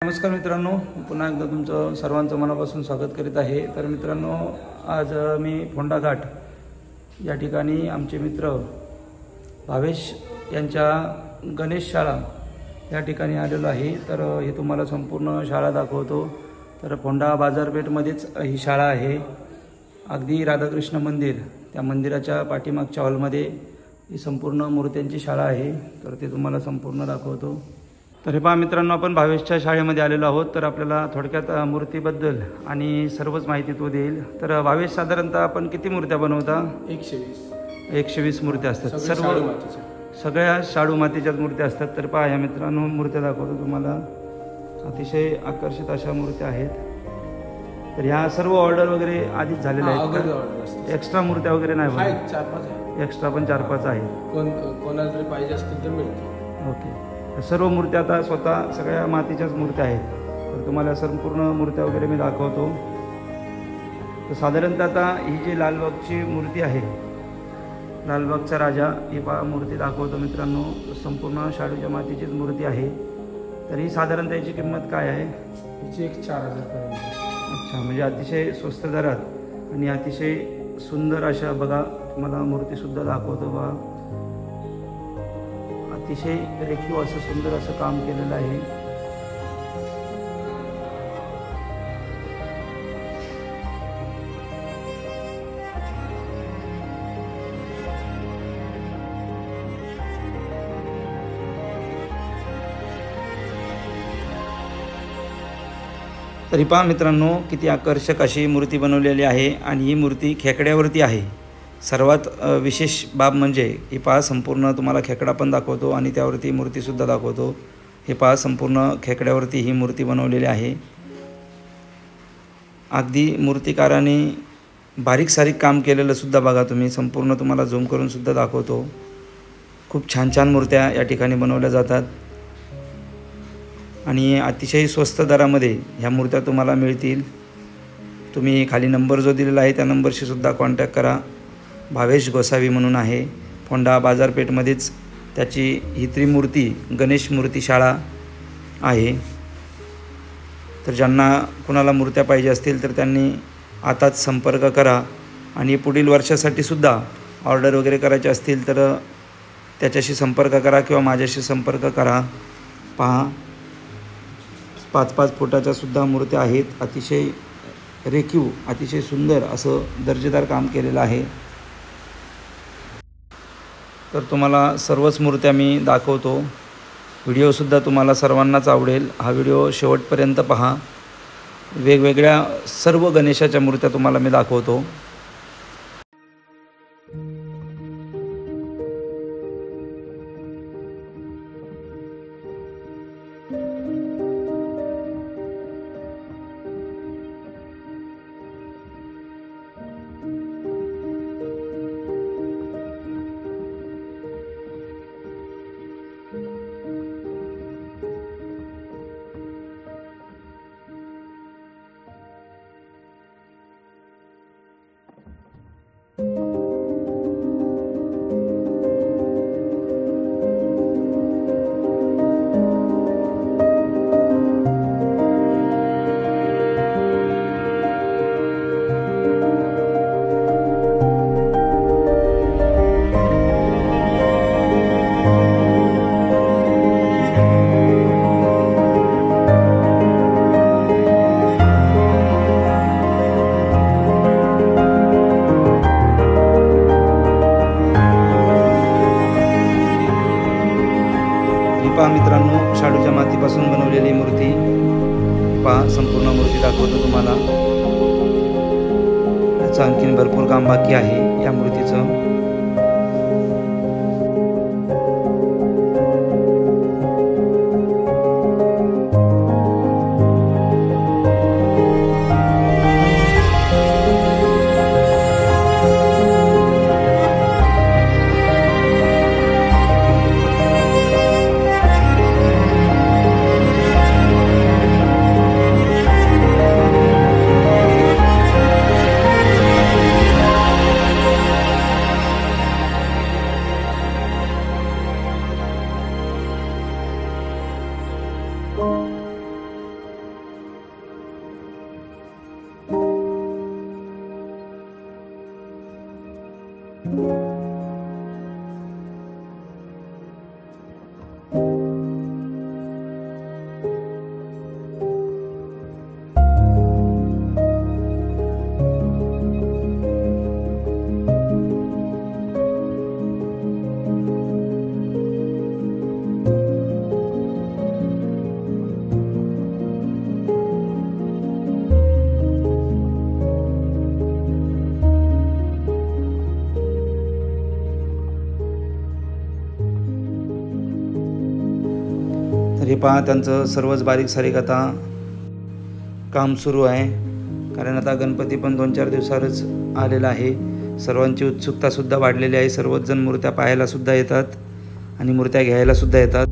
नमस्कार मित्रांनो, पुन्हा एकदा तुमचं सर्वांचं मनापासून स्वागत करीत आहे। तर मित्रांनो, आज मी फोंडा घाट या ठिकाणी आमचे मित्र भावेश यांच्या गणेश शाळा या ठिकाणी आलेलो आहे। तर हे तुम्हाला संपूर्ण शाळा दाखवतो। तर फोंडा बाजारपेठमध्येच ही शाळा आहे। अगदी राधाकृष्ण मंदिर त्या मंदिराच्या पाठीमागच्या हॉलमध्ये ही संपूर्ण मूर्त्यांची शाळा आहे। तर ते तुम्हाला संपूर्ण दाखवतो। तर हे पहा मित्रांनो, आपण भावेशच्या शाळेमध्ये आलेलो आहोत। तर आपल्याला थोडक्यात मूर्तीबद्दल आणि सर्वच माहिती तो देईल। तर भावेश, साधारणतः आपण किती मूर्त्या बनवता? 120 मूर्त्या असतात। सगळ्या शाडू मातीच्याच मूर्त्या असतात। तर पहा या मित्रांनो, मूर्त्या दाखवतो तुम्हाला। अतिशय आकर्षित अशा मूर्त्या आहेत। तर ह्या सर्व ऑर्डर वगैरे आधीच झालेल्या आहेत। एक्स्ट्रा मूर्त्या वगैरे नाही बनवत? 4-5 आहेत। एक्स्ट्रा पण 4-5 आहेत। कोणाला तरी पाहिजे असतील तर मिळतील। ओके। सर्व मूर्त्या आता स्वतः सगळ्या मातीच्याच मूर्त्या आहेत। तर तुम्हाला संपूर्ण मूर्त्या वगैरे मी दाखवतो। तर साधारणतः आता ही जी लालबागची मूर्ती आहे, लालबागचा राजा, ही पहा मूर्ती दाखवतो मित्रांनो। संपूर्ण शाडूच्या मातीचीच मूर्ती आहे। तर ही साधारणतः याची किंमत काय आहे? हिची 4,000 पर्यंत। अच्छा, म्हणजे अतिशय स्वस्त दरात आणि अतिशय सुंदर अशा बघा, तुम्हाला मूर्तीसुद्धा दाखवतो बघा। अतिशय रेखीव असं सुंदर असं काम केलेलं आहे। तरी पहा मित्रांनो, किती आकर्षक अशी मूर्ती बनवलेली आहे आणि ही मूर्ती खेकड्यावरती आहे। सर्वात विशेष बाब म्हणजे ही पहा, संपूर्ण तुम्हाला खेकडा पण दाखवतो आणि त्यावरती मूर्तीसुद्धा दाखवतो। हे पहा, संपूर्ण खेकड्यावरती ही मूर्ती बनवलेली आहे। अगदी मूर्तिकाराने बारीक सारीक काम केलेलं सुद्धा बघा तुम्ही। संपूर्ण तुम्हाला झूम करून सुद्धा दाखवतो। खूप छान छान मूर्त्या या ठिकाणी बनवल्या जातात आणि अतिशय स्वस्त दरामध्ये ह्या मूर्त्या तुम्हाला मिळतील। तुम्ही खाली नंबर जो दिलेला आहे त्या नंबरशी सुद्धा कॉन्टॅक्ट करा। भावेश गोसावी म्हणून आहे। फोंडा बाजारपेठमध्येच त्याची ही त्रिमूर्ती गणेश मूर्ती शाळा आहे। तर ज्यांना कुणाला मूर्त्या पाहिजे असतील तर त्यांनी आताच संपर्क करा आणि पुढील वर्षासाठी सुद्धा ऑर्डर वगैरे करायचे असतील तर त्याच्याशी संपर्क करा किंवा माझ्याशी संपर्क करा। पहा, 5-5 फुटाच्या सुद्धा मूर्त्या आहेत। अतिशय रेखीव, अतिशय सुंदर असं दर्जेदार काम केलेलं आहे। तर तुम्हाला सर्वच मूर्त्या मी दाखवतो। व्हिडिओसुद्धा तुम्हाला सर्वांनाच आवडेल। हा व्हिडिओ शेवटपर्यंत पहा। वेगवेगळ्या सर्व गणेशाच्या मूर्त्या तुम्हाला मी दाखवतो। पहा मित्रांनो, शाडूच्या मातीपासून बनवलेली मूर्ती पहा। संपूर्ण मूर्ती दाखवतो तुम्हाला। याचं आणखीन भरपूर काम बाकी आहे या मूर्तीचं। हे पहा त्यांचं सर्वच बारीक सारीक आता काम सुरू आहे, कारण आता गणपती पण 2-4 दिवसावरच आलेला आहे. सर्वांची उत्सुकतासुद्धा वाढलेली आहे. सर्वच जण मूर्त्या पाहायलासुद्धा येतात आणि मूर्त्या घ्यायलासुद्धा येतात.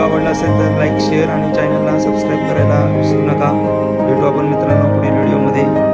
आवडला असेल तर लाईक शेअर आणि चॅनलला सबस्क्राईब करायला विसरू नका. भेटू आपण मित्रांनो पुढील व्हिडिओमध्ये.